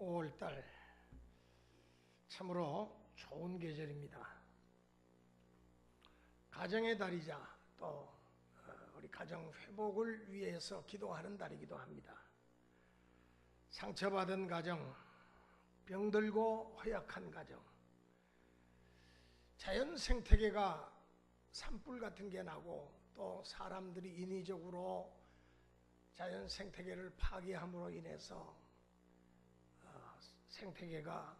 5월달 참으로 좋은 계절입니다. 가정의 달이자 또 우리 가정 회복을 위해서 기도하는 달이기도 합니다. 상처받은 가정, 병들고 허약한 가정, 자연 생태계가 산불 같은 게 나고 또 사람들이 인위적으로 자연 생태계를 파괴함으로 인해서 생태계가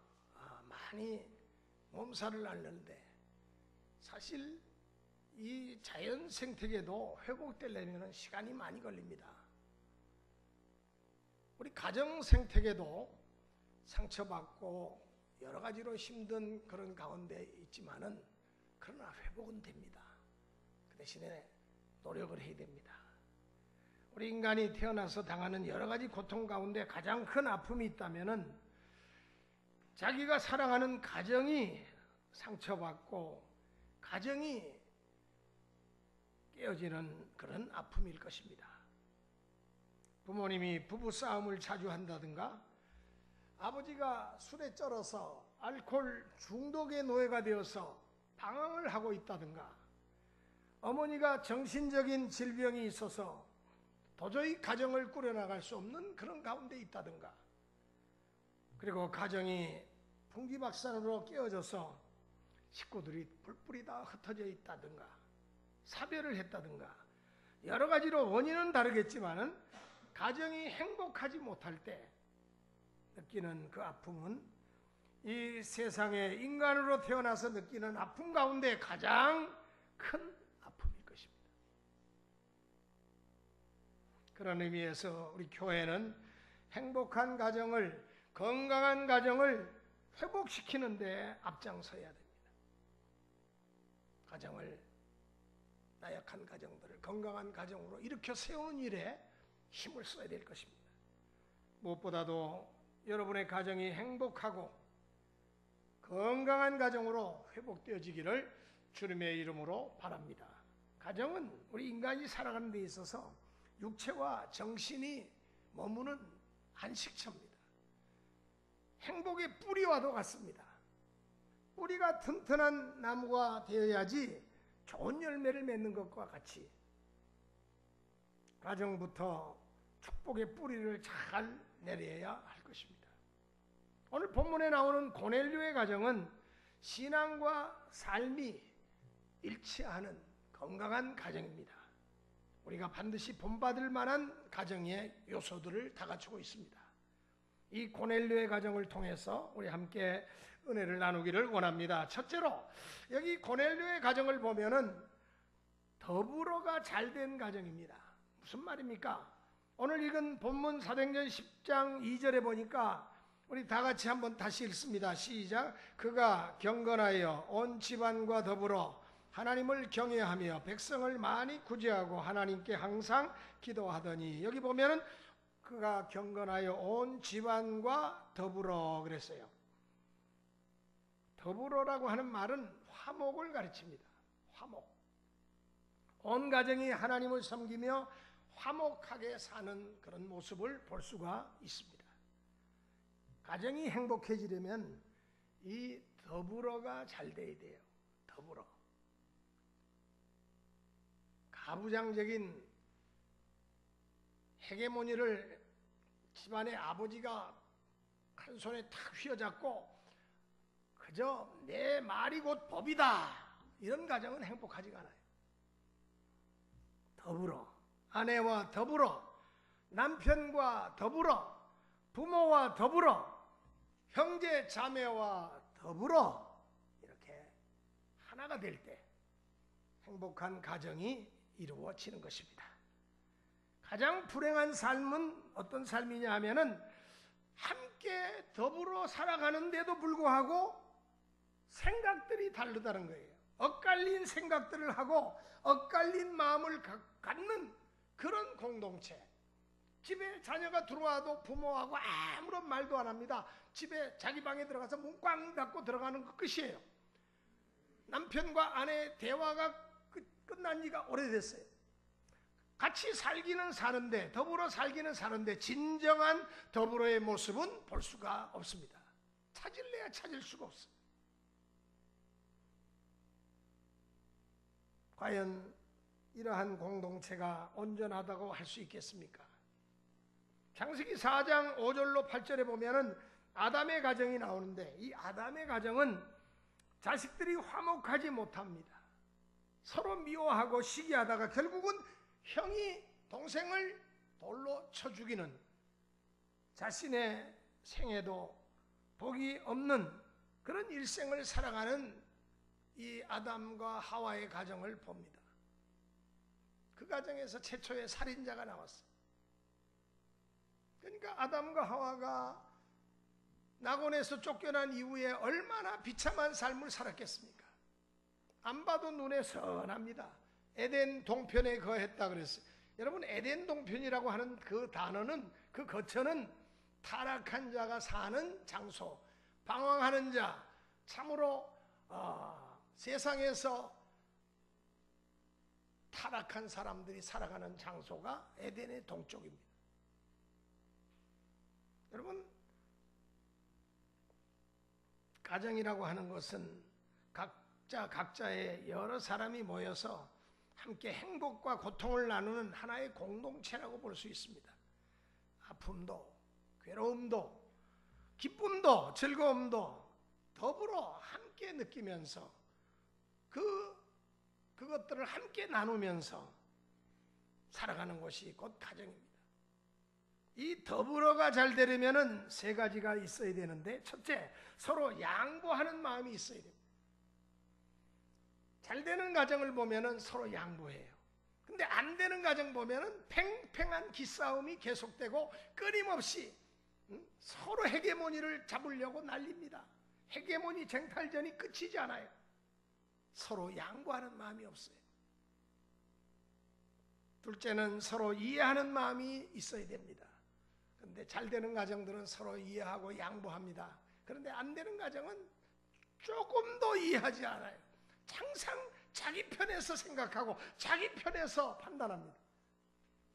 많이 몸살을 앓는데, 사실 이 자연 생태계도 회복되려면 시간이 많이 걸립니다. 우리 가정 생태계도 상처받고 여러 가지로 힘든 그런 가운데 있지만은 그러나 회복은 됩니다. 그 대신에 노력을 해야 됩니다. 우리 인간이 태어나서 당하는 여러 가지 고통 가운데 가장 큰 아픔이 있다면은 자기가 사랑하는 가정이 상처받고 가정이 깨어지는 그런 아픔일 것입니다. 부모님이 부부싸움을 자주 한다든가, 아버지가 술에 쩔어서 알코올 중독의 노예가 되어서 방황을 하고 있다든가, 어머니가 정신적인 질병이 있어서 도저히 가정을 꾸려나갈 수 없는 그런 가운데 있다든가, 그리고 가정이 풍기박산으로 깨어져서 식구들이 뿔뿔이 다 흩어져 있다든가, 사별을 했다든가, 여러 가지로 원인은 다르겠지만은 가정이 행복하지 못할 때 느끼는 그 아픔은 이 세상에 인간으로 태어나서 느끼는 아픔 가운데 가장 큰 아픔일 것입니다. 그런 의미에서 우리 교회는 행복한 가정을, 건강한 가정을 회복시키는 데 앞장서야 됩니다. 가정을, 나약한 가정들을 건강한 가정으로 일으켜 세우는 일에 힘을 써야 될 것입니다. 무엇보다도 여러분의 가정이 행복하고 건강한 가정으로 회복되어지기를 주님의 이름으로 바랍니다. 가정은 우리 인간이 살아가는 데 있어서 육체와 정신이 머무는 안식처입니다. 행복의 뿌리와도 같습니다. 뿌리가 튼튼한 나무가 되어야지 좋은 열매를 맺는 것과 같이 가정부터 축복의 뿌리를 잘 내려야 할 것입니다. 오늘 본문에 나오는 고넬료의 가정은 신앙과 삶이 일치하는 건강한 가정입니다. 우리가 반드시 본받을 만한 가정의 요소들을 다 갖추고 있습니다. 이 고넬료의 가정을 통해서 우리 함께 은혜를 나누기를 원합니다. 첫째로, 여기 고넬료의 가정을 보면은 더불어가 잘된 가정입니다. 무슨 말입니까? 오늘 읽은 본문 사도행전 10장 2절에 보니까 우리 다 같이 한번 다시 읽습니다. 시작. 그가 경건하여 온 집안과 더불어 하나님을 경외하며 백성을 많이 구제하고 하나님께 항상 기도하더니, 여기 보면은 그가 경건하여 온 집안과 더불어 그랬어요. 더불어라고 하는 말은 화목을 가르칩니다. 화목. 온 가정이 하나님을 섬기며 화목하게 사는 그런 모습을 볼 수가 있습니다. 가정이 행복해지려면 이 더불어가 잘 돼야 돼요. 더불어. 가부장적인 헤게모니를 집안의 아버지가 한 손에 탁 휘어잡고 그저 내 말이 곧 법이다, 이런 가정은 행복하지가 않아요. 더불어, 아내와 더불어, 남편과 더불어, 부모와 더불어, 형제 자매와 더불어 이렇게 하나가 될 때 행복한 가정이 이루어지는 것입니다. 가장 불행한 삶은 어떤 삶이냐 하면은 함께 더불어 살아가는데도 불구하고 생각들이 다르다는 거예요. 엇갈린 생각들을 하고 엇갈린 마음을 갖는 그런 공동체. 집에 자녀가 들어와도 부모하고 아무런 말도 안 합니다. 집에 자기 방에 들어가서 문 꽝 닫고 들어가는 거 끝이에요. 남편과 아내의 대화가 끝난 지가 오래됐어요. 같이 살기는 사는데, 더불어 살기는 사는데 진정한 더불어의 모습은 볼 수가 없습니다. 찾을래야 찾을 수가 없어요. 과연 이러한 공동체가 온전하다고 할 수 있겠습니까? 창세기 4장 5절로 8절에 보면은 아담의 가정이 나오는데, 이 아담의 가정은 자식들이 화목하지 못합니다. 서로 미워하고 시기하다가 결국은 형이 동생을 돌로 쳐 죽이는, 자신의 생애도 복이 없는 그런 일생을 살아가는 이 아담과 하와의 가정을 봅니다. 그 가정에서 최초의 살인자가 나왔어요. 그러니까 아담과 하와가 낙원에서 쫓겨난 이후에 얼마나 비참한 삶을 살았겠습니까? 안 봐도 눈에 선합니다. 에덴 동편에 거했다 그랬어요. 여러분, 에덴 동편이라고 하는 그 단어는, 그 거처는 타락한 자가 사는 장소, 방황하는 자, 참으로 세상에서 타락한 사람들이 살아가는 장소가 에덴의 동쪽입니다. 여러분, 가정이라고 하는 것은 각자의 여러 사람이 모여서 함께 행복과 고통을 나누는 하나의 공동체라고 볼 수 있습니다. 아픔도, 괴로움도, 기쁨도, 즐거움도 더불어 함께 느끼면서 그것들을 함께 나누면서 살아가는 것이 곧 가정입니다. 이 더불어가 잘 되려면은 세 가지가 있어야 되는데, 첫째, 서로 양보하는 마음이 있어야 됩니다. 잘 되는 가정을 보면은 서로 양보해요. 근데 안 되는 가정 보면은 팽팽한 기싸움이 계속되고 끊임없이 서로 헤게모니를 잡으려고 난립니다. 헤게모니 쟁탈전이 끝이지 않아요. 서로 양보하는 마음이 없어요. 둘째는 서로 이해하는 마음이 있어야 됩니다. 그런데 잘 되는 가정들은 서로 이해하고 양보합니다. 그런데 안 되는 가정은 조금도 이해하지 않아요. 항상 자기 편에서 생각하고 자기 편에서 판단합니다.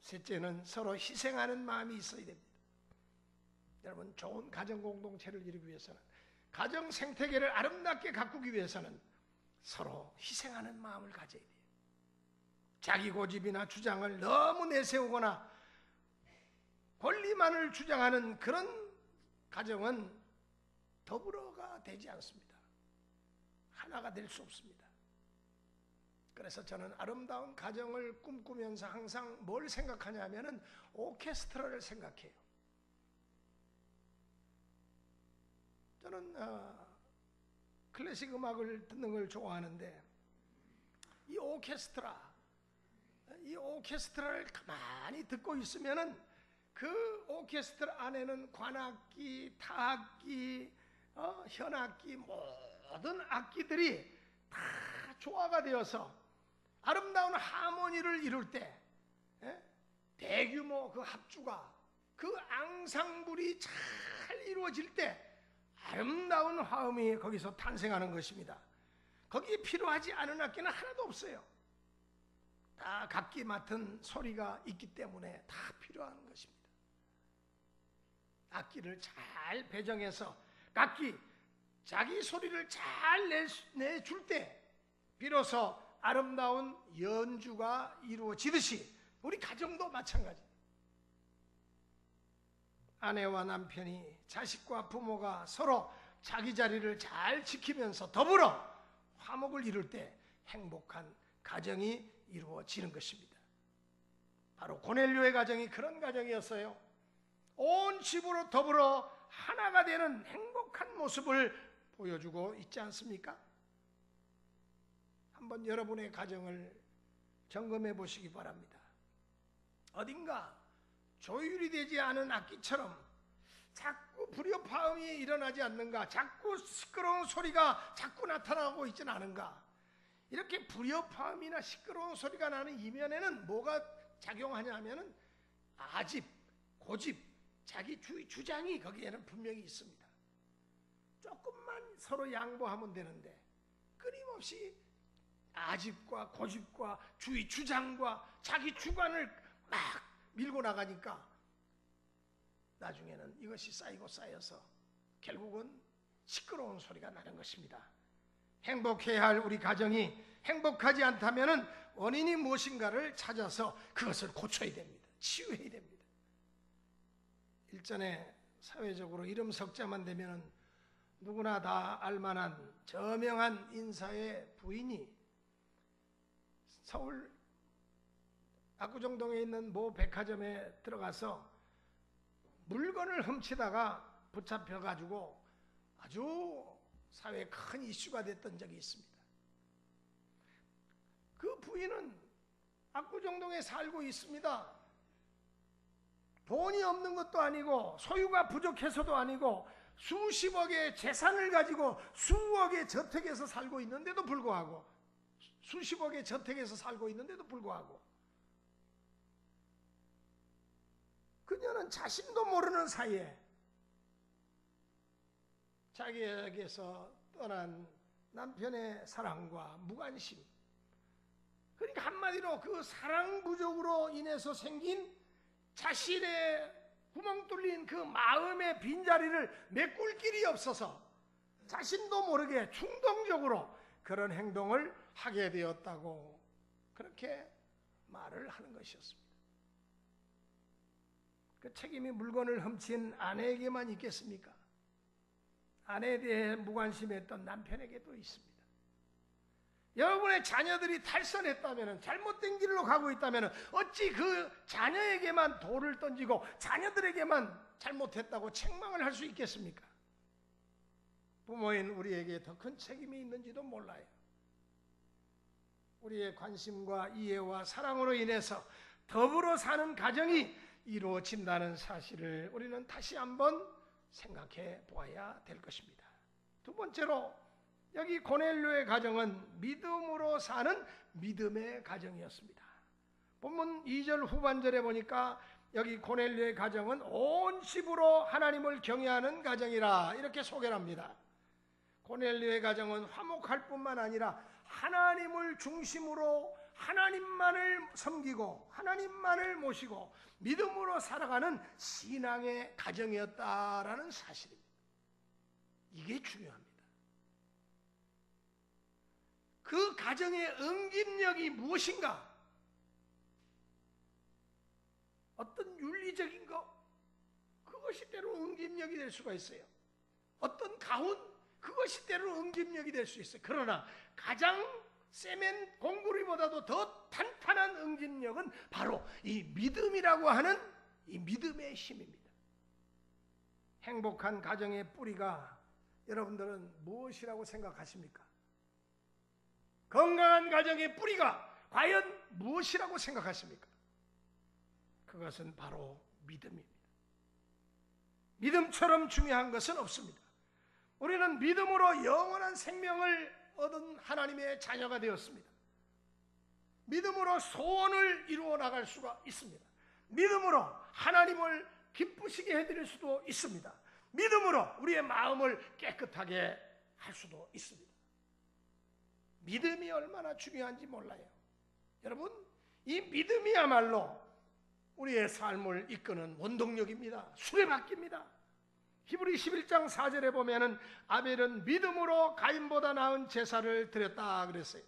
셋째는 서로 희생하는 마음이 있어야 됩니다. 여러분, 좋은 가정 공동체를 이루기 위해서는, 가정 생태계를 아름답게 가꾸기 위해서는 서로 희생하는 마음을 가져야 돼요. 자기 고집이나 주장을 너무 내세우거나 권리만을 주장하는 그런 가정은 더불어가 되지 않습니다. 하나가 될 수 없습니다. 그래서 저는 아름다운 가정을 꿈꾸면서 항상 뭘 생각하냐면은 오케스트라를 생각해요. 저는 클래식 음악을 듣는 걸 좋아하는데, 이 오케스트라를 가만히 듣고 있으면은 그 오케스트라 안에는 관악기, 타악기, 현악기, 모든 악기들이 다 조화가 되어서 아름다운 하모니를 이룰 때, 대규모 그 합주가, 그 앙상블이 잘 이루어질 때 아름다운 화음이 거기서 탄생하는 것입니다. 거기에 필요하지 않은 악기는 하나도 없어요. 다 각기 맡은 소리가 있기 때문에 다 필요한 것입니다. 악기를 잘 배정해서 각기 자기 소리를 잘 내줄 때 비로소 아름다운 연주가 이루어지듯이 우리 가정도 마찬가지. 아내와 남편이, 자식과 부모가 서로 자기 자리를 잘 지키면서 더불어 화목을 이룰 때 행복한 가정이 이루어지는 것입니다. 바로 고넬료의 가정이 그런 가정이었어요. 온 집으로 더불어 하나가 되는 행복한 모습을 보여주고 있지 않습니까? 한번 여러분의 가정을 점검해 보시기 바랍니다. 어딘가 조율이 되지 않은 악기처럼 자꾸 불협화음이 일어나지 않는가? 자꾸 시끄러운 소리가 자꾸 나타나고 있지는 않은가? 이렇게 불협화음이나 시끄러운 소리가 나는 이면에는 뭐가 작용하냐 하면은 아집, 고집, 자기 주장이 거기에는 분명히 있습니다. 조금만 서로 양보하면 되는데 끊임없이 아집과 고집과 주장과 자기 주관을 막 밀고 나가니까 나중에는 이것이 쌓이고 쌓여서 결국은 시끄러운 소리가 나는 것입니다. 행복해야 할 우리 가정이 행복하지 않다면 원인이 무엇인가를 찾아서 그것을 고쳐야 됩니다. 치유해야 됩니다. 일전에 사회적으로 이름 석자만 되면 누구나 다 알만한 저명한 인사의 부인이 서울 압구정동에 있는 모 백화점에 들어가서 물건을 훔치다가 붙잡혀가지고 아주 사회에 큰 이슈가 됐던 적이 있습니다. 그 부인은 압구정동에 살고 있습니다. 돈이 없는 것도 아니고 소유가 부족해서도 아니고 수십억의 재산을 가지고 수억의 저택에서 살고 있는데도 불구하고 수십억의 저택에서 살고 있는데도 불구하고 그녀는 자신도 모르는 사이에 자기에게서 떠난 남편의 사랑과 무관심, 그러니까 한마디로 그 사랑 부족으로 인해서 생긴 자신의 구멍 뚫린 그 마음의 빈자리를 메꿀 길이 없어서 자신도 모르게 충동적으로 그런 행동을 하게 되었다고 그렇게 말을 하는 것이었습니다. 그 책임이 물건을 훔친 아내에게만 있겠습니까? 아내에 대해 무관심했던 남편에게도 있습니다. 여러분의 자녀들이 탈선했다면, 잘못된 길로 가고 있다면 어찌 그 자녀에게만 돌을 던지고 자녀들에게만 잘못했다고 책망을 할 수 있겠습니까? 부모인 우리에게 더 큰 책임이 있는지도 몰라요. 우리의 관심과 이해와 사랑으로 인해서 더불어 사는 가정이 이루어진다는 사실을 우리는 다시 한번 생각해 보아야 될 것입니다. 두 번째로 여기 고넬료의 가정은 믿음으로 사는 믿음의 가정이었습니다. 본문 2절 후반절에 보니까 여기 고넬료의 가정은 온 집으로 하나님을 경외하는 가정이라 이렇게 소개를 합니다. 고넬료의 가정은 화목할 뿐만 아니라 하나님을 중심으로 하나님만을 섬기고 하나님만을 모시고 믿음으로 살아가는 신앙의 가정이었다라는 사실입니다. 이게 중요합니다. 그 가정의 응집력이 무엇인가? 어떤 윤리적인 것, 그것이 때로 응집력이 될 수가 있어요. 어떤 가훈, 그것이 때로 응집력이 될 수 있어요. 그러나 가장 세멘 공구리보다도 더 탄탄한 응집력은 바로 이 믿음이라고 하는 이 믿음의 힘입니다. 행복한 가정의 뿌리가 여러분들은 무엇이라고 생각하십니까? 건강한 가정의 뿌리가 과연 무엇이라고 생각하십니까? 그것은 바로 믿음입니다. 믿음처럼 중요한 것은 없습니다. 우리는 믿음으로 영원한 생명을 얻은 하나님의 자녀가 되었습니다. 믿음으로 소원을 이루어 나갈 수가 있습니다. 믿음으로 하나님을 기쁘시게 해드릴 수도 있습니다. 믿음으로 우리의 마음을 깨끗하게 할 수도 있습니다. 믿음이 얼마나 중요한지 몰라요. 여러분, 이 믿음이야말로 우리의 삶을 이끄는 원동력입니다. 수레바퀴입니다. 히브리 11장 4절에 보면은 아벨은 믿음으로 가인보다 나은 제사를 드렸다 그랬어요.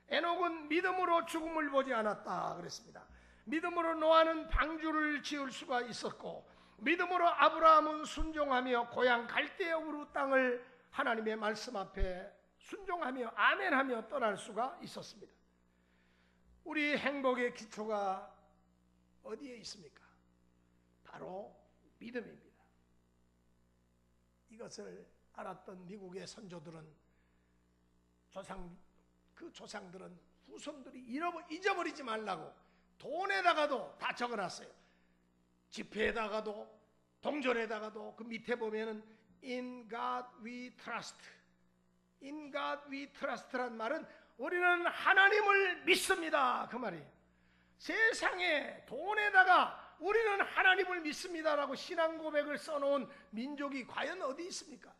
에녹은 믿음으로 죽음을 보지 않았다 그랬습니다. 믿음으로 노아는 방주를 지을 수가 있었고, 믿음으로 아브라함은 순종하며 고향 갈대아 우르 땅을 하나님의 말씀 앞에 순종하며 아멘하며 떠날 수가 있었습니다. 우리 행복의 기초가 어디에 있습니까? 바로 믿음입니다. 이것을 알았던 미국의 선조들은 그 조상들은 후손들이 잊어버리지 말라고 돈에다가도 다 적어놨어요. 지폐에다가도 동전에다가도 그 밑에 보면은 In God we trust. In God we trust란 말은 우리는 하나님을 믿습니다. 그 말이에요. 세상에 돈에다가 우리는 하나님을 믿습니다라고 신앙 고백을 써놓은 민족이 과연 어디 있습니까?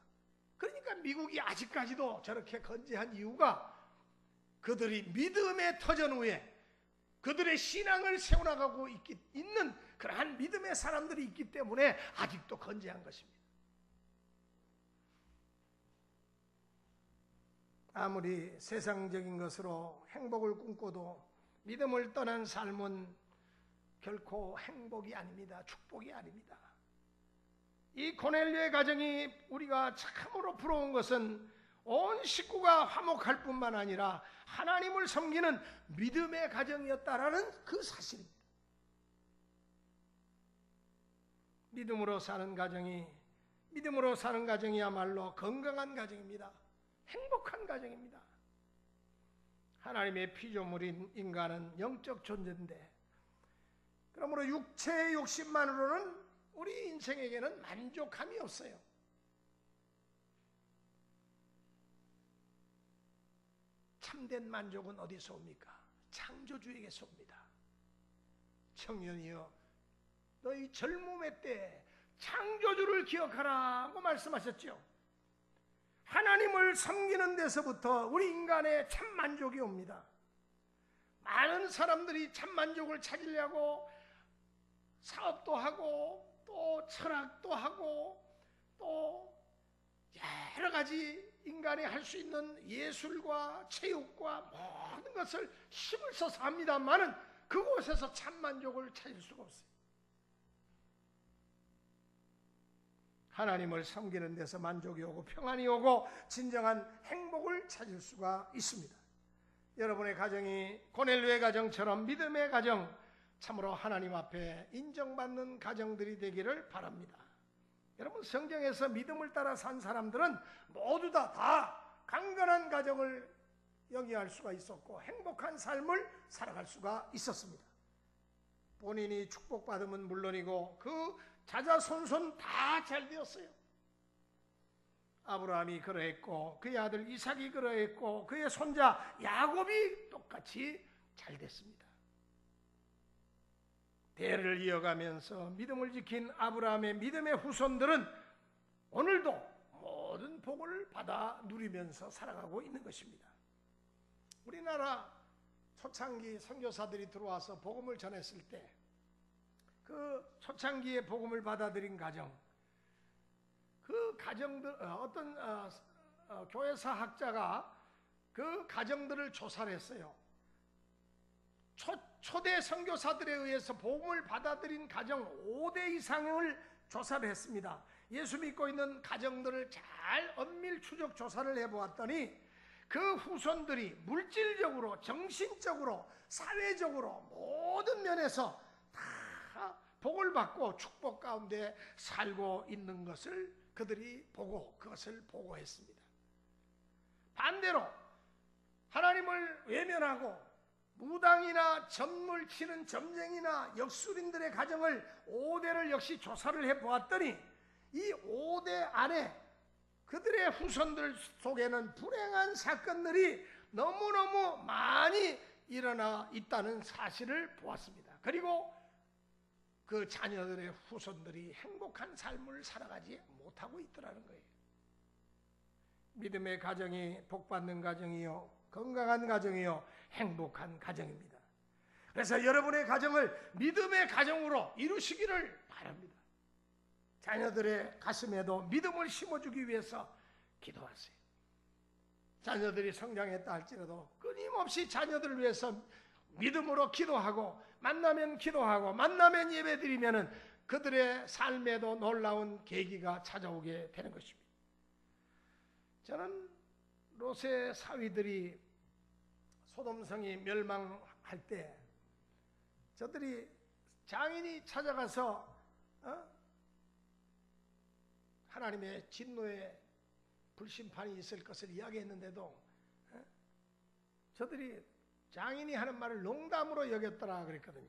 그러니까 미국이 아직까지도 저렇게 건재한 이유가 그들이 믿음의 터전 위에 그들의 신앙을 세워나가고 있는 그러한 믿음의 사람들이 있기 때문에 아직도 건재한 것입니다. 아무리 세상적인 것으로 행복을 꿈꿔도 믿음을 떠난 삶은 결코 행복이 아닙니다. 축복이 아닙니다. 이 고넬료의 가정이 우리가 참으로 부러운 것은 온 식구가 화목할 뿐만 아니라 하나님을 섬기는 믿음의 가정이었다라는 그 사실입니다. 믿음으로 사는 가정이야말로 건강한 가정입니다. 행복한 가정입니다. 하나님의 피조물인 인간은 영적 존재인데, 그러므로 육체의 욕심만으로는 우리 인생에게는 만족함이 없어요. 참된 만족은 어디서 옵니까? 창조주에게서 옵니다. 청년이여, 너희 젊음의 때 창조주를 기억하라 고 말씀하셨죠. 하나님을 섬기는 데서부터 우리 인간의 참만족이 옵니다. 많은 사람들이 참만족을 찾으려고 사업도 하고 또 철학도 하고 또 여러 가지 인간이 할 수 있는 예술과 체육과 모든 것을 힘을 써서 합니다만은 그곳에서 참만족을 찾을 수가 없어요. 하나님을 섬기는 데서 만족이 오고 평안이 오고 진정한 행복을 찾을 수가 있습니다. 여러분의 가정이 고넬료의 가정처럼 믿음의 가정, 참으로 하나님 앞에 인정받는 가정들이 되기를 바랍니다. 여러분, 성경에서 믿음을 따라 산 사람들은 모두 다 강건한 가정을 영위할 수가 있었고 행복한 삶을 살아갈 수가 있었습니다. 본인이 축복받으면 물론이고 그 자자손손 다 잘 되었어요. 아브라함이 그러했고 그의 아들 이삭이 그러했고 그의 손자 야곱이 똑같이 잘 됐습니다. 대를 이어가면서 믿음을 지킨 아브라함의 믿음의 후손들은 오늘도 모든 복을 받아 누리면서 살아가고 있는 것입니다. 우리나라 초창기 선교사들이 들어와서 복음을 전했을 때 그 초창기에 복음을 받아들인 가정, 그 가정들, 어떤 교회사 학자가 그 가정들을 조사를 했어요. 초대 선교사들에 의해서 복음을 받아들인 가정 5대 이상을 조사를 했습니다. 예수 믿고 있는 가정들을 잘 엄밀 추적 조사를 해보았더니 그 후손들이 물질적으로, 정신적으로, 사회적으로 모든 면에서 다 복을 받고 축복 가운데 살고 있는 것을 그들이 보고 그것을 보고했습니다. 반대로 하나님을 외면하고 무당이나 점물 치는 점쟁이나 역술인들의 가정을 5대를 역시 조사를 해보았더니 이 5대 안에 그들의 후손들 속에는 불행한 사건들이 너무너무 많이 일어나 있다는 사실을 보았습니다. 그리고 그 자녀들의 후손들이 행복한 삶을 살아가지 못하고 있더라는 거예요. 믿음의 가정이 복받는 가정이요, 건강한 가정이요, 행복한 가정입니다. 그래서 여러분의 가정을 믿음의 가정으로 이루시기를 바랍니다. 자녀들의 가슴에도 믿음을 심어주기 위해서 기도하세요. 자녀들이 성장했다 할지라도 끊임없이 자녀들을 위해서 믿음으로 기도하고 만나면 기도하고 만나면 예배드리면은 그들의 삶에도 놀라운 계기가 찾아오게 되는 것입니다. 저는 롯의 사위들이 소돔성이 멸망할 때 저들이 장인이 찾아가서 하나님의 진노의 불심판이 있을 것을 이야기했는데도 저들이 장인이 하는 말을 농담으로 여겼더라 그랬거든요.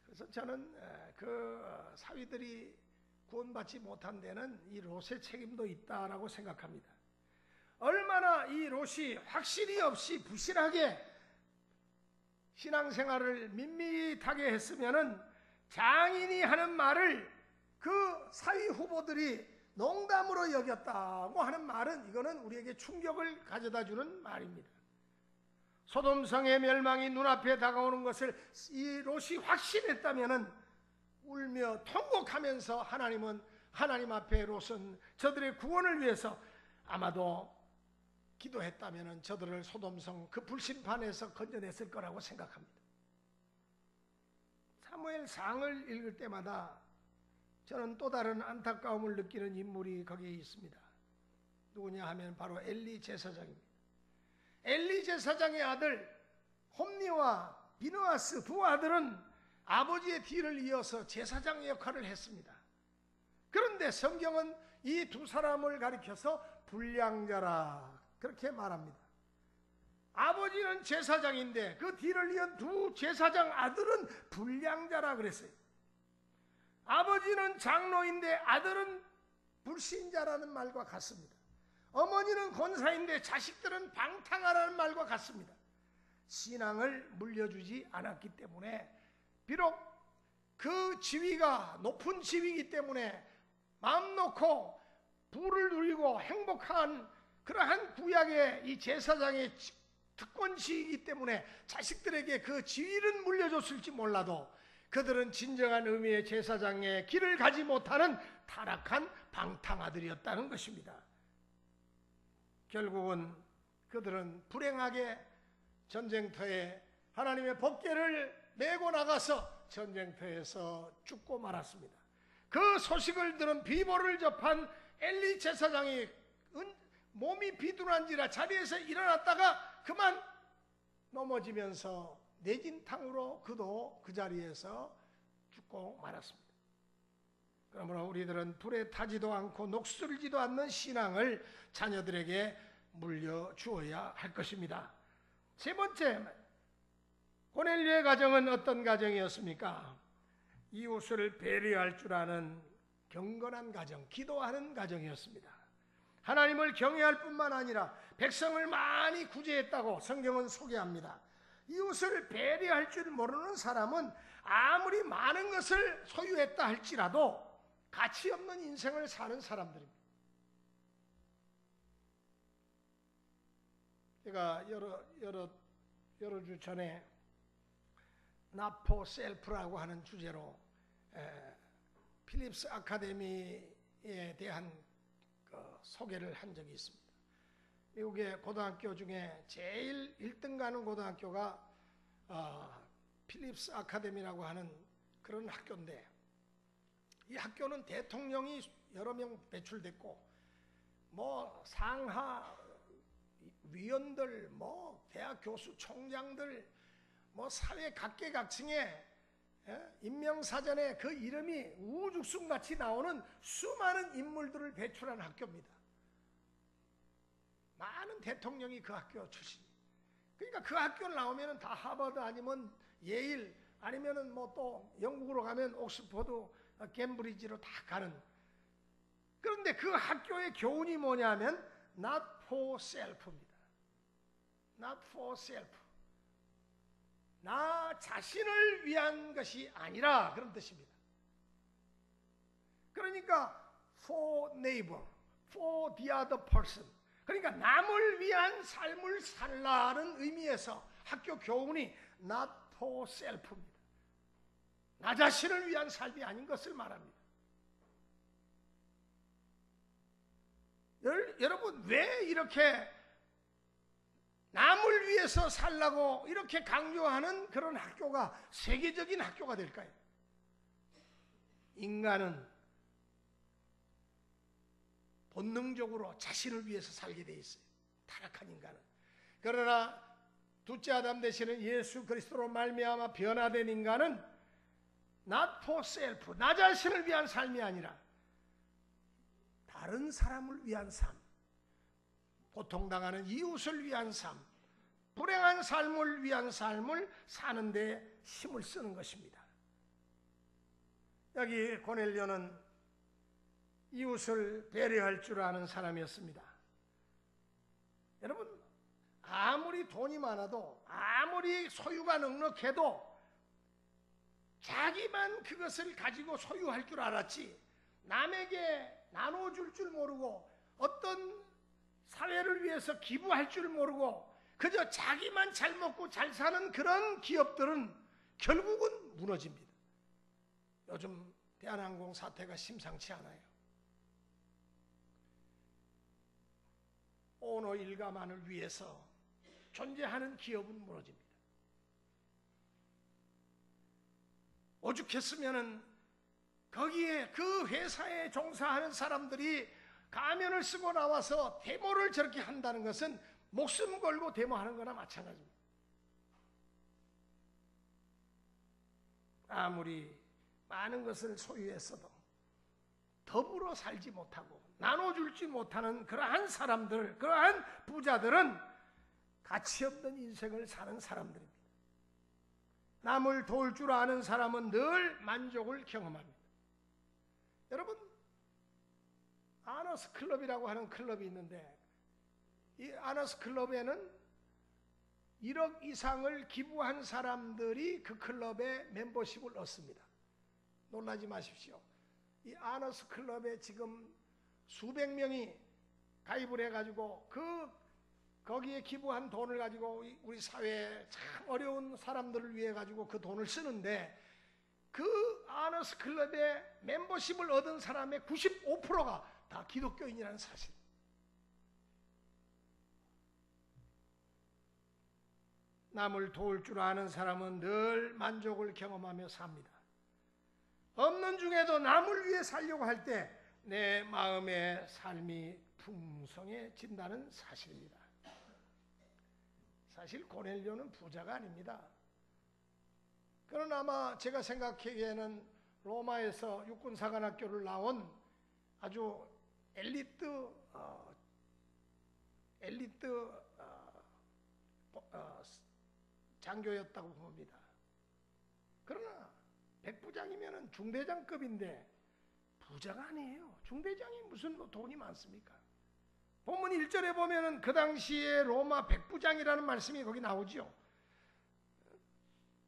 그래서 저는 그 사위들이 구원받지 못한 데는 이 롯의 책임도 있다라고 생각합니다. 얼마나 이 롯이 확실히 없이 부실하게 신앙생활을 밋밋하게 했으면은 장인이 하는 말을 그 사위 후보들이 농담으로 여겼다고 하는 말은 이거는 우리에게 충격을 가져다 주는 말입니다. 소돔성의 멸망이 눈앞에 다가오는 것을 이 롯이 확신했다면 울며 통곡하면서 하나님 앞에 롯은 저들의 구원을 위해서 아마도 기도했다면 저들을 소돔성 그 불심판에서 건져냈을 거라고 생각합니다. 사무엘상을 읽을 때마다 저는 또 다른 안타까움을 느끼는 인물이 거기에 있습니다. 누구냐 하면 바로 엘리 제사장입니다. 엘리 제사장의 아들 홈니와 비느하스 두 아들은 아버지의 뒤를 이어서 제사장 역할을 했습니다. 그런데 성경은 이 두 사람을 가리켜서 불량자라 그렇게 말합니다. 아버지는 제사장인데 그 뒤를 이은 두 제사장 아들은 불량자라 그랬어요. 아버지는 장로인데 아들은 불신자라는 말과 같습니다. 어머니는 권사인데 자식들은 방탕하라는 말과 같습니다. 신앙을 물려주지 않았기 때문에 비록 그 지위가 높은 지위이기 때문에 마음 놓고 부를 누리고 행복한 그러한 구약의 이 제사장의 특권지이기 때문에 자식들에게 그 지위는 물려줬을지 몰라도 그들은 진정한 의미의 제사장의 길을 가지 못하는 타락한 방탕아들이었다는 것입니다. 결국은 그들은 불행하게 전쟁터에 하나님의 법궤를 메고 나가서 전쟁터에서 죽고 말았습니다. 그 소식을 들은 비보를 접한 엘리 제사장이 몸이 비둔한지라 자리에서 일어났다가 그만 넘어지면서 내진탕으로 그도 그 자리에서 죽고 말았습니다. 그러므로 우리들은 불에 타지도 않고 녹슬지도 않는 신앙을 자녀들에게 물려주어야 할 것입니다. 세 번째, 고넬료의 가정은 어떤 가정이었습니까? 이웃을 배려할 줄 아는 경건한 가정, 기도하는 가정이었습니다. 하나님을 경외할 뿐만 아니라 백성을 많이 구제했다고 성경은 소개합니다. 이웃을 배려할 줄 모르는 사람은 아무리 많은 것을 소유했다 할지라도 가치 없는 인생을 사는 사람들입니다. 제가 여러 주 전에 나포 셀프라고 하는 주제로 필립스 아카데미에 대한 소개를 한 적이 있습니다. 미국의 고등학교 중에 제일 1등 가는 고등학교가 필립스 아카데미라고 하는 그런 학교인데, 이 학교는 대통령이 여러 명 배출됐고 뭐 상하 위원들, 뭐 대학 교수 총장들, 뭐 사회 각계각층에 인명사전에 그 이름이 우후죽순같이 나오는 수많은 인물들을 배출한 학교입니다. 많은 대통령이 그 학교 출신이에요. 그러니까 그 학교를 나오면 다 하버드 아니면 예일 아니면 뭐 또 영국으로 가면 옥스퍼드, 캠브리지로 다 가는. 그런데 그 학교의 교훈이 뭐냐면 not for self입니다. not for self. 나 자신을 위한 것이 아니라 그런 뜻입니다. 그러니까 for neighbor, for the other person. 그러니까 남을 위한 삶을 살라는 의미에서 학교 교훈이 not for self입니다. 나 자신을 위한 삶이 아닌 것을 말합니다. 여러분, 왜 이렇게 남을 위해서 살라고 이렇게 강조하는 그런 학교가 세계적인 학교가 될까요? 인간은 본능적으로 자신을 위해서 살게 돼 있어요. 타락한 인간은. 그러나 둘째 아담 되시는 예수 그리스도로 말미암아 변화된 인간은 not for self, 나 자신을 위한 삶이 아니라 다른 사람을 위한 삶, 고통당하는 이웃을 위한 삶, 불행한 삶을 위한 삶을 사는 데 힘을 쓰는 것입니다. 여기 고넬료는 이웃을 배려할 줄 아는 사람이었습니다. 여러분, 아무리 돈이 많아도 아무리 소유가 넉넉해도 자기만 그것을 가지고 소유할 줄 알았지 남에게 나눠줄 줄 모르고 어떤 사회를 위해서 기부할 줄 모르고 그저 자기만 잘 먹고 잘 사는 그런 기업들은 결국은 무너집니다. 요즘 대한항공 사태가 심상치 않아요. 오너 일가만을 위해서 존재하는 기업은 무너집니다. 오죽했으면은 거기에 그 회사에 종사하는 사람들이 가면을 쓰고 나와서 데모를 저렇게 한다는 것은 목숨 걸고 데모하는 거나 마찬가지입니다. 아무리 많은 것을 소유했어도 더불어 살지 못하고 나눠줄지 못하는 그러한 사람들, 그러한 부자들은 가치 없는 인생을 사는 사람들입니다. 남을 도울 줄 아는 사람은 늘 만족을 경험합니다. 여러분, 아너스 클럽이라고 하는 클럽이 있는데 이 아너스 클럽에는 1억 이상을 기부한 사람들이 그 클럽에 멤버십을 얻습니다. 놀라지 마십시오. 이 아너스 클럽에 지금 수백 명이 가입을 해가지고 거기에 기부한 돈을 가지고 우리 사회에 참 어려운 사람들을 위해 가지고 그 돈을 쓰는데 그 아너스 클럽에 멤버십을 얻은 사람의 95%가 다 기독교인이라는 사실. 남을 도울 줄 아는 사람은 늘 만족을 경험하며 삽니다. 없는 중에도 남을 위해 살려고 할 때 내 마음의 삶이 풍성해진다는 사실입니다. 사실 고넬료는 부자가 아닙니다. 그는 아마 제가 생각하기에는 로마에서 육군사관학교를 나온 아주 엘리트 장교였다고 봅니다. 그러나 백부장이면 중대장급인데 부자가 아니에요. 중대장이 무슨 돈이 많습니까? 본문 1절에 보면은 그 당시에 로마 백부장이라는 말씀이 거기 나오죠.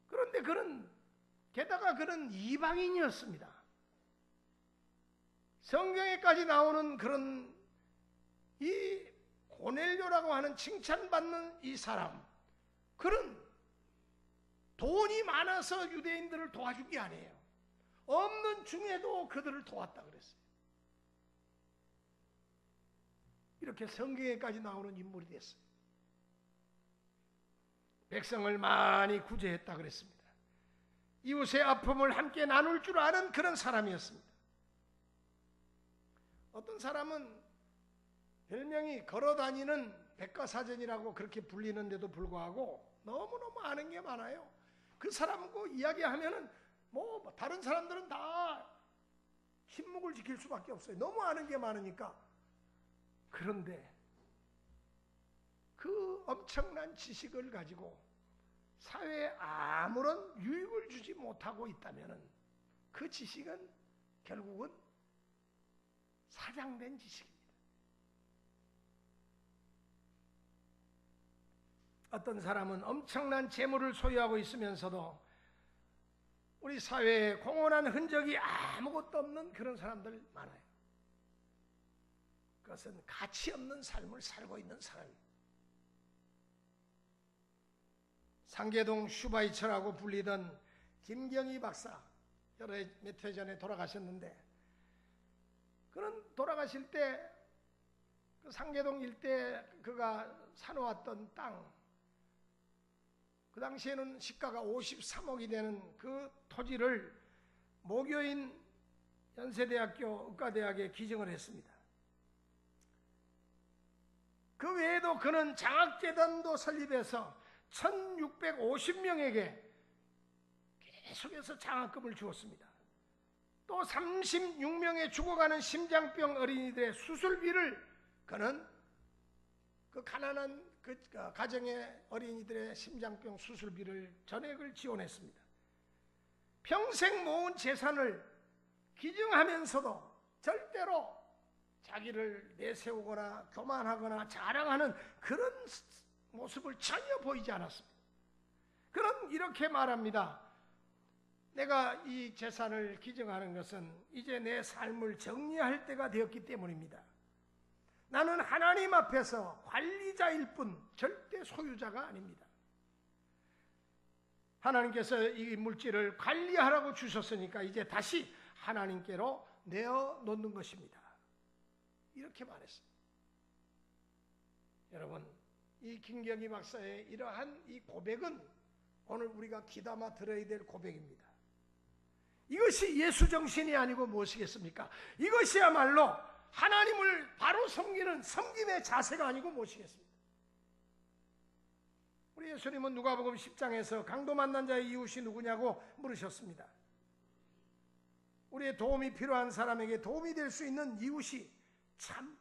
그런데 게다가 그는 이방인이었습니다. 성경에까지 나오는 그런 이 고넬료라고 하는 칭찬받는 이 사람, 그는 돈이 많아서 유대인들을 도와준 게 아니에요. 없는 중에도 그들을 도왔다 그랬어요. 이렇게 성경에까지 나오는 인물이 됐어요. 백성을 많이 구제했다 그랬습니다. 이웃의 아픔을 함께 나눌 줄 아는 그런 사람이었습니다. 어떤 사람은 별명이 걸어다니는 백과사전이라고 그렇게 불리는데도 불구하고 너무너무 아는 게 많아요. 그 사람하고 이야기하면은 다른 사람들은 다 침묵을 지킬 수밖에 없어요. 너무 아는 게 많으니까. 그런데 그 엄청난 지식을 가지고 사회에 아무런 유익을 주지 못하고 있다면 그 지식은 결국은 사장된 지식입니다. 어떤 사람은 엄청난 재물을 소유하고 있으면서도 우리 사회에 공헌한 흔적이 아무것도 없는 그런 사람들 많아요. 그것은 가치 없는 삶을 살고 있는 사람입니다. 상계동 슈바이처라고 불리던 김경희 박사, 몇 해 전에 돌아가셨는데, 그는 돌아가실 때 그 상계동 일대 그가 사놓았던 땅, 그 당시에는 시가가 53억이 되는 그 토지를 모교인 연세대학교 의과대학에 기증을 했습니다. 그 외에도 그는 장학재단도 설립해서 1650명에게 계속해서 장학금을 주었습니다. 또 36명의 죽어가는 심장병 어린이들의 수술비를 그는 그 가난한 그 가정의 어린이들의 심장병 수술비를 전액을 지원했습니다. 평생 모은 재산을 기증하면서도 절대로 자기를 내세우거나 교만하거나 자랑하는 그런 모습을 전혀 보이지 않았습니다. 그는 이렇게 말합니다. 내가 이 재산을 기증하는 것은 이제 내 삶을 정리할 때가 되었기 때문입니다. 나는 하나님 앞에서 관리자일 뿐 절대 소유자가 아닙니다. 하나님께서 이 물질을 관리하라고 주셨으니까 이제 다시 하나님께로 내어놓는 것입니다. 이렇게 말했습니다. 여러분, 이 김경희 박사의 이러한 이 고백은 오늘 우리가 귀담아 들어야 될 고백입니다. 이것이 예수 정신이 아니고 무엇이겠습니까? 이것이야말로 하나님을 바로 섬기는 섬김의 자세가 아니고 무엇이겠습니까? 우리 예수님은 누가복음 10장에서 강도 만난 자의 이웃이 누구냐고 물으셨습니다. 우리의 도움이 필요한 사람에게 도움이 될 수 있는 이웃이 참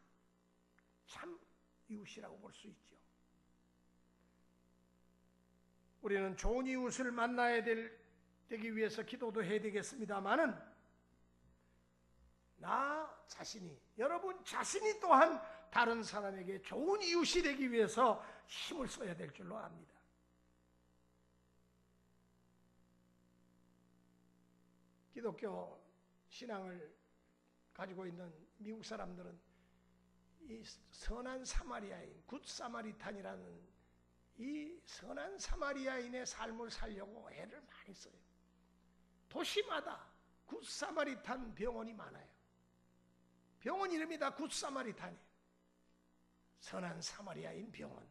이웃이라고 볼 수 있죠. 우리는 좋은 이웃을 만나야 되기 위해서 기도도 해야 되겠습니다만은 나 자신이, 여러분 자신이 또한 다른 사람에게 좋은 이웃이 되기 위해서 힘을 써야 될 줄로 압니다. 기독교 신앙을 가지고 있는 미국 사람들은 이 선한 사마리아인, 굿 사마리탄이라는 이 선한 사마리아인의 삶을 살려고 애를 많이 써요. 도시마다 굿 사마리탄 병원이 많아요. 병원 이름이 다 굿 사마리탄이에요. 선한 사마리아인 병원.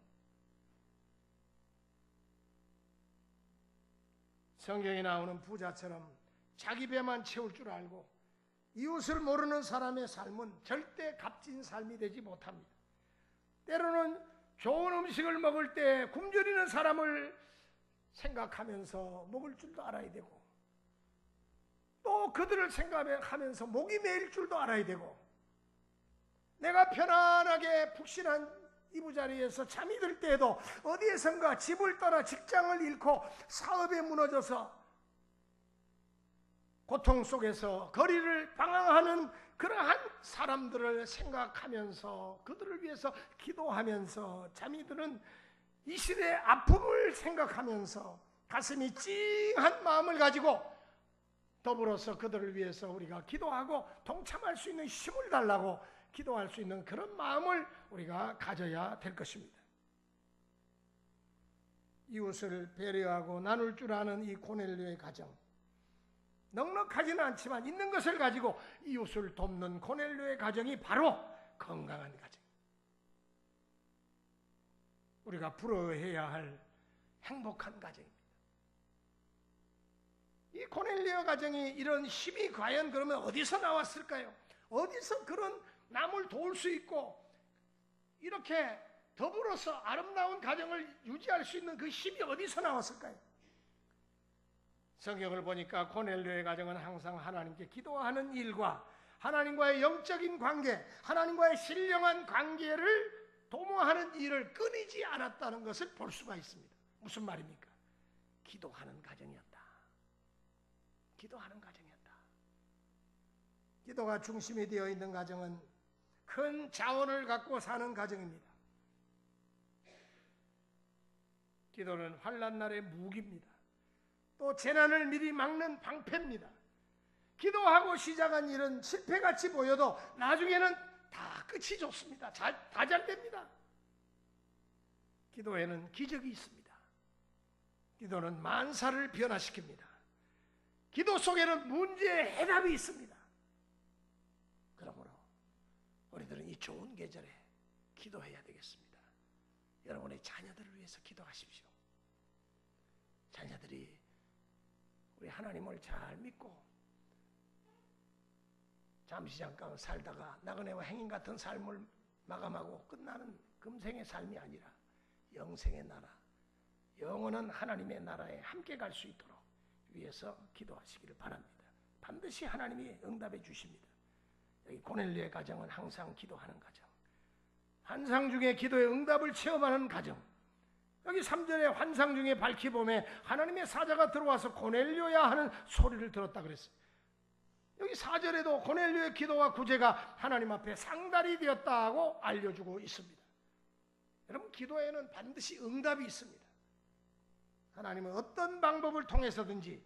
성경에 나오는 부자처럼 자기 배만 채울 줄 알고 이웃을 모르는 사람의 삶은 절대 값진 삶이 되지 못합니다. 때로는 좋은 음식을 먹을 때 굶주리는 사람을 생각하면서 먹을 줄도 알아야 되고, 또 그들을 생각하면서 목이 메일 줄도 알아야 되고, 내가 편안하게 푹신한 이부자리에서 잠이 들 때에도 어디에선가 집을 떠나 직장을 잃고 사업에 무너져서 고통 속에서 거리를 방황하는 그러한 사람들을 생각하면서 그들을 위해서 기도하면서 잠이 드는 이 시대의 아픔을 생각하면서 가슴이 찡한 마음을 가지고 더불어서 그들을 위해서 우리가 기도하고 동참할 수 있는 힘을 달라고 기도할 수 있는 그런 마음을 우리가 가져야 될 것입니다. 이웃을 배려하고 나눌 줄 아는 이 고넬료의 가정, 넉넉하지는 않지만 있는 것을 가지고 이웃을 돕는 고넬료의 가정이 바로 건강한 가정, 우리가 부러워해야 할 행복한 가정입니다. 이 고넬료 가정이 이런 힘이 과연 그러면 어디서 나왔을까요? 어디서 그런 남을 도울 수 있고 이렇게 더불어서 아름다운 가정을 유지할 수 있는 그 힘이 어디서 나왔을까요? 성경을 보니까 고넬료의 가정은 항상 하나님께 기도하는 일과 하나님과의 영적인 관계, 하나님과의 신령한 관계를 도모하는 일을 끊이지 않았다는 것을 볼 수가 있습니다. 무슨 말입니까? 기도하는 가정이었다. 기도하는 가정이었다. 기도가 중심이 되어 있는 가정은 큰 자원을 갖고 사는 가정입니다. 기도는 환난 날의 무기입니다. 또 재난을 미리 막는 방패입니다. 기도하고 시작한 일은 실패같이 보여도 나중에는 다 끝이 좋습니다. 다 잘 됩니다. 기도에는 기적이 있습니다. 기도는 만사를 변화시킵니다. 기도 속에는 문제의 해답이 있습니다. 그러므로 우리들은 이 좋은 계절에 기도해야 되겠습니다. 여러분의 자녀들을 위해서 기도하십시오. 자녀들이 우리 하나님을 잘 믿고 잠시 잠깐 살다가 나그네와 행인 같은 삶을 마감하고 끝나는 금생의 삶이 아니라 영생의 나라, 영원한 하나님의 나라에 함께 갈 수 있도록 위해서 기도하시기를 바랍니다. 반드시 하나님이 응답해 주십니다. 여기 고넬료의 가정은 항상 기도하는 가정, 환상 중에 기도의 응답을 체험하는 가정. 여기 3절에 환상 중에 밝히 보매 하나님의 사자가 들어와서 고넬료야 하는 소리를 들었다 그랬어요. 여기 4절에도 고넬료의 기도와 구제가 하나님 앞에 상달이 되었다고 알려주고 있습니다. 여러분, 기도에는 반드시 응답이 있습니다. 하나님은 어떤 방법을 통해서든지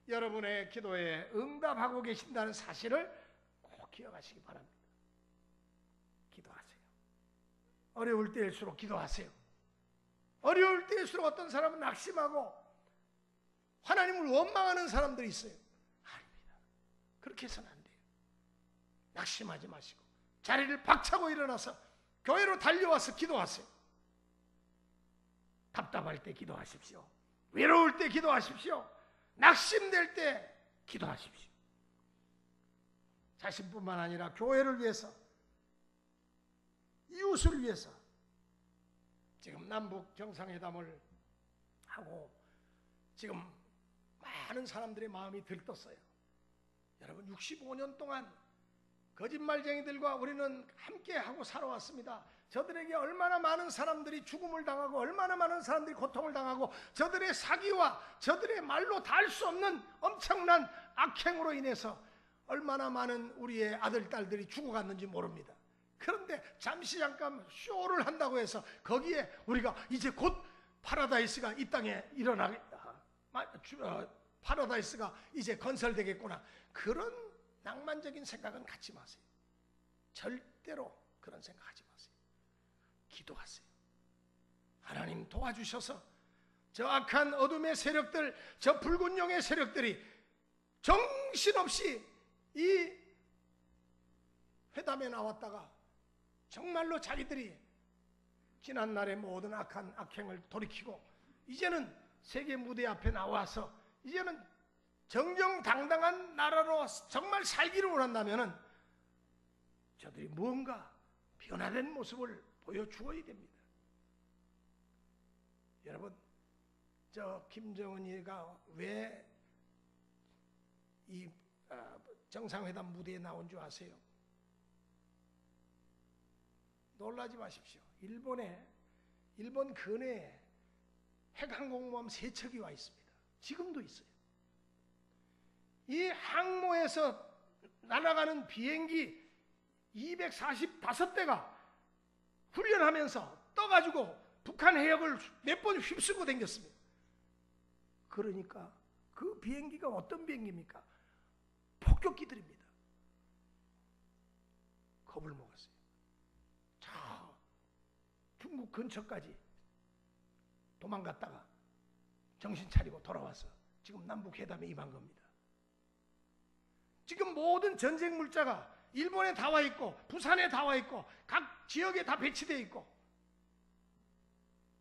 여러분의 기도에 응답하고 계신다는 사실을 꼭 기억하시기 바랍니다. 기도하세요. 어려울 때일수록 기도하세요. 어려울 때일수록 어떤 사람은 낙심하고 하나님을 원망하는 사람들이 있어요. 아닙니다. 그렇게 해서는 안 돼요. 낙심하지 마시고 자리를 박차고 일어나서 교회로 달려와서 기도하세요. 답답할 때 기도하십시오. 외로울 때 기도하십시오. 낙심될 때 기도하십시오. 자신뿐만 아니라 교회를 위해서, 이웃을 위해서. 지금 남북 정상회담을 하고 지금 많은 사람들의 마음이 들떴어요. 여러분, 65년 동안 거짓말쟁이들과 우리는 함께하고 살아왔습니다. 저들에게 얼마나 많은 사람들이 죽음을 당하고 얼마나 많은 사람들이 고통을 당하고 저들의 사기와 저들의 말로 다 할 수 없는 엄청난 악행으로 인해서 얼마나 많은 우리의 아들, 딸들이 죽어갔는지 모릅니다. 그런데 잠시 잠깐 쇼를 한다고 해서 거기에 우리가 이제 곧 파라다이스가 이 땅에 파라다이스가 이제 건설되겠구나, 그런 낭만적인 생각은 갖지 마세요. 절대로 그런 생각하지 마세요. 기도하세요. 하나님 도와주셔서 저 악한 어둠의 세력들, 저 붉은 용의 세력들이 정신없이 이 회담에 나왔다가 정말로 자기들이 지난날의 모든 악한 악행을 돌이키고 이제는 세계 무대 앞에 나와서 이제는 정정당당한 나라로 정말 살기를 원한다면은 저들이 무언가 변화된 모습을 보여주어야 됩니다. 여러분, 저 김정은이가 왜 이 정상회담 무대에 나온 줄 아세요? 놀라지 마십시오. 일본 근해에 핵항공모함 3척이 와 있습니다. 지금도 있어요. 이 항모에서 날아가는 비행기 245대가 훈련하면서 떠가지고 북한 해역을 몇 번 휩쓸고 다녔습니다. 그러니까 그 비행기가 어떤 비행기입니까? 폭격기들입니다. 겁을 먹었어요. 저 중국 근처까지 도망갔다가 정신 차리고 돌아와서 지금 남북 회담에 임한 겁니다. 지금 모든 전쟁 물자가 일본에 다 와 있고 부산에 다 와 있고 각 지역에 다 배치되어 있고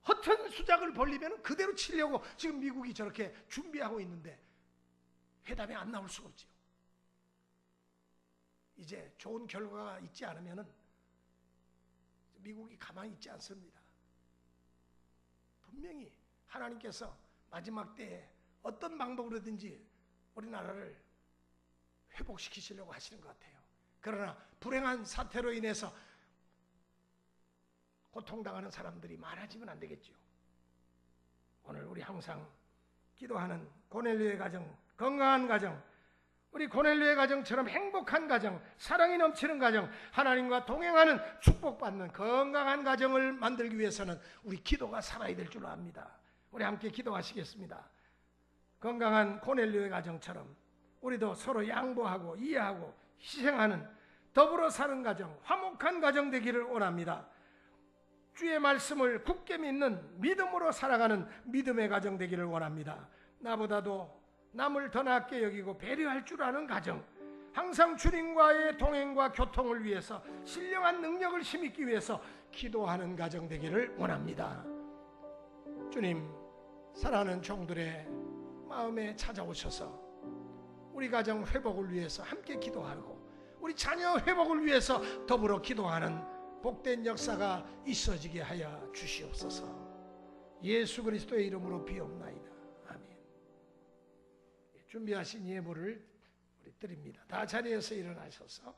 허튼 수작을 벌리면 그대로 치려고 지금 미국이 저렇게 준비하고 있는데 회담에 안 나올 수가 없지요. 이제 좋은 결과가 있지 않으면 미국이 가만히 있지 않습니다. 분명히 하나님께서 마지막 때에 어떤 방법으로든지 우리나라를 회복시키시려고 하시는 것 같아요. 그러나 불행한 사태로 인해서 고통당하는 사람들이 많아지면 안 되겠죠. 오늘 우리 항상 기도하는 고넬료의 가정, 건강한 가정, 우리 고넬료의 가정처럼 행복한 가정, 사랑이 넘치는 가정, 하나님과 동행하는 축복받는 건강한 가정을 만들기 위해서는 우리 기도가 살아야 될 줄 압니다. 우리 함께 기도하시겠습니다. 건강한 고넬료의 가정처럼 우리도 서로 양보하고 이해하고 희생하는 더불어 사는 가정, 화목한 가정 되기를 원합니다. 주의 말씀을 굳게 믿는 믿음으로 살아가는 믿음의 가정 되기를 원합니다. 나보다도 남을 더 낫게 여기고 배려할 줄 아는 가정, 항상 주님과의 동행과 교통을 위해서 신령한 능력을 힘입기 위해서 기도하는 가정 되기를 원합니다. 주님, 사랑하는 종들의 마음에 찾아오셔서 우리 가정 회복을 위해서 함께 기도하고 우리 자녀 회복을 위해서 더불어 기도하는 복된 역사가 있어지게 하여 주시옵소서. 예수 그리스도의 이름으로 비옵나이다. 아멘. 준비하신 예물을 우리 드립니다. 다 자리에서 일어나셔서